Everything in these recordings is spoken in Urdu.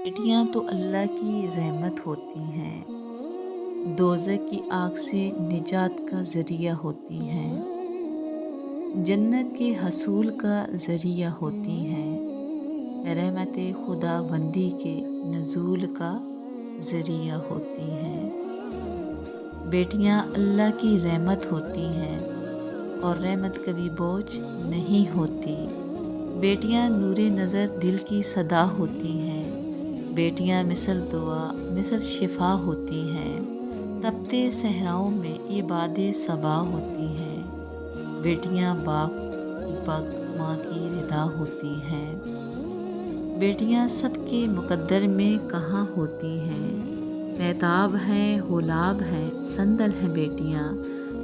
بیٹیاں تو اللہ کی رحمت ہوتی ہیں، دوزخ کی آگ سے نجات کا ذریعہ ہوتی ہیں، جنت کے حصول کا ذریعہ ہوتی ہیں، رحمت خدا بندی کے نزول کا ذریعہ ہوتی ہیں۔ بیٹیاں اللہ کی رحمت ہوتی ہیں اور رحمت کبھی بوجھ نہیں ہوتی۔ بیٹیاں نور نظر دل کی صدا ہوتی ہیں، بیٹیاں مثل دعا مثل شفا ہوتی ہیں، تپتے صحراؤں میں یہ باد صبا ہوتی ہیں، بیٹیاں باپ کی پگ ماں کی ردا ہوتی ہیں۔ بیٹیاں سب کے مقدر میں کہاں ہوتی ہیں، مہتاب ہیں ہولاب ہیں صندل ہیں بیٹیاں،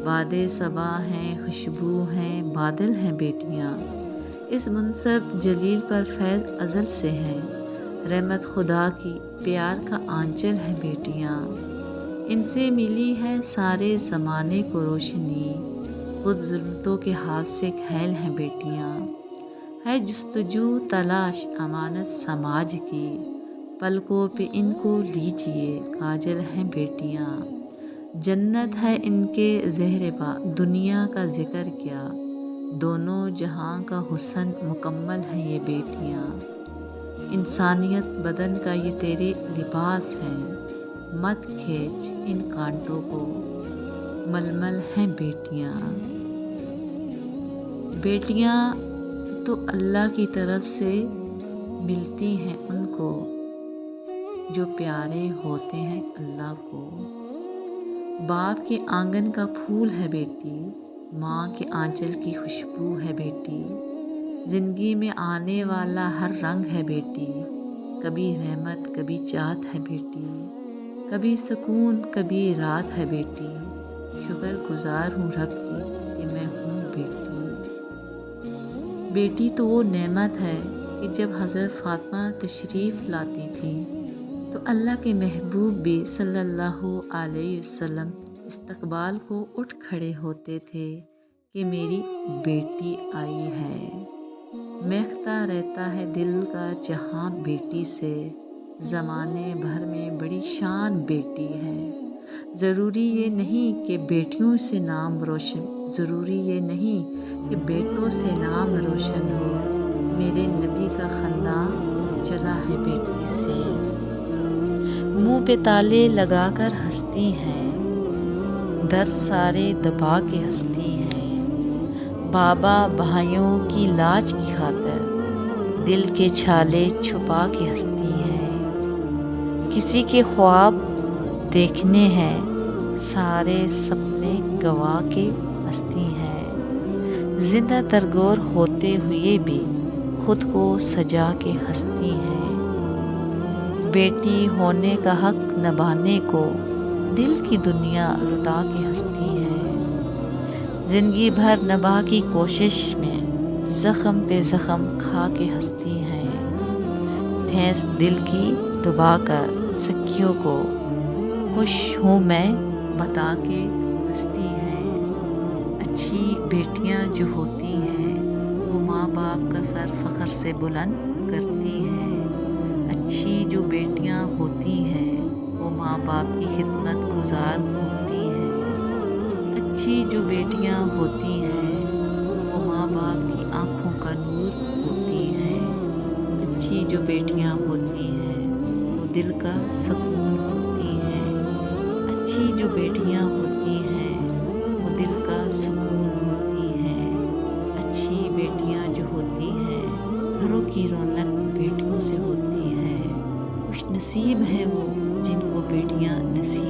باد صبا ہیں خوشبو ہیں بادل ہیں بیٹیاں، اس منصب جلیل پر فیض ازل سے ہے، رحمت خدا کی پیار کا آنچل ہے بیٹیاں، ان سے ملی ہے سارے زمانے کو روشنی، خود ظلمتوں کے ہاتھ سے گھائل ہیں بیٹیاں، ہے جستجو تلاش امانت سماج کی، پلکوں پہ ان کو لیجیے کاجل ہیں بیٹیاں، جنت ہے ان کے زہر با دنیا کا ذکر کیا، دونوں جہاں کا حسن مکمل ہیں یہ بیٹیاں، انسانیت بدن کا یہ تیرے لباس ہیں، مت کھینچ ان کانٹوں کو ململ ہیں بیٹیاں۔ بیٹیاں تو اللہ کی طرف سے ملتی ہیں ان کو جو پیارے ہوتے ہیں اللہ کو، باپ کے آنگن کا پھول ہے بیٹی، ماں کے آنچل کی خوشبو ہے بیٹی، زندگی میں آنے والا ہر رنگ ہے بیٹی، کبھی رحمت کبھی چاہت ہے بیٹی، کبھی سکون کبھی رات ہے بیٹی، شکر گزار ہوں رب کی کہ میں ہوں بیٹی۔ بیٹی تو وہ نعمت ہے کہ جب حضرت فاطمہ تشریف لاتی تھیں تو اللہ کے محبوب بھی صلی اللہ علیہ وسلم استقبال کو اٹھ کھڑے ہوتے تھے کہ میری بیٹی آئی ہے، مہکتا رہتا ہے دل کا جہاں بیٹی سے، زمانے بھر میں بڑی شان بیٹی ہے، ضروری یہ نہیں کہ بیٹیوں سے نام روشن، ضروری یہ نہیں کہ بیٹوں سے نام روشن ہو، میرے نبی کا خاندان چلا ہے بیٹی سے، منہ پہ تالے لگا کر ہنستی ہیں، در سارے دبا کے ہنستی ہیں، بابا بھائیوں کی لاج کی خاطر دل کے چھالے چھپا کے ہنستی ہیں، کسی کے خواب دیکھنے ہیں سارے سپنے گوا کے ہنستی ہیں، زندہ ترگور ہوتے ہوئے بھی خود کو سجا کے ہنستی ہیں، بیٹی ہونے کا حق نبھانے کو دل کی دنیا لٹا کے ہنستی ہیں، زندگی بھر نبھا کی کوشش میں زخم پہ زخم کھا کے ہنستی ہیں، ٹھیس دل کی دبا کر سکھیوں کو خوش ہوں میں بتا کے ہنستی ہیں، اچھی بیٹیاں جو ہوتی ہیں وہ ماں باپ کا سر فخر سے بلند کرتی ہیں، اچھی جو بیٹیاں ہوتی ہیں وہ ماں باپ کی خدمت گزار ہوتی ہیں، اچھی جو بیٹیاں ہوتی ہیں وہ ماں باپ کی آنکھوں کا نور ہوتی ہیں، اچھی جو بیٹیاں ہوتی ہیں وہ دل کا سکون ہوتی ہیں، اچھی جو بیٹیاں ہوتی ہیں وہ دل کا سکون ہوتی ہیں، اچھی بیٹیاں جو ہوتی ہیں گھروں کی رونق بیٹیوں سے ہوتی ہے، خوش نصیب ہیں وہ جن کو بیٹیاں نصیب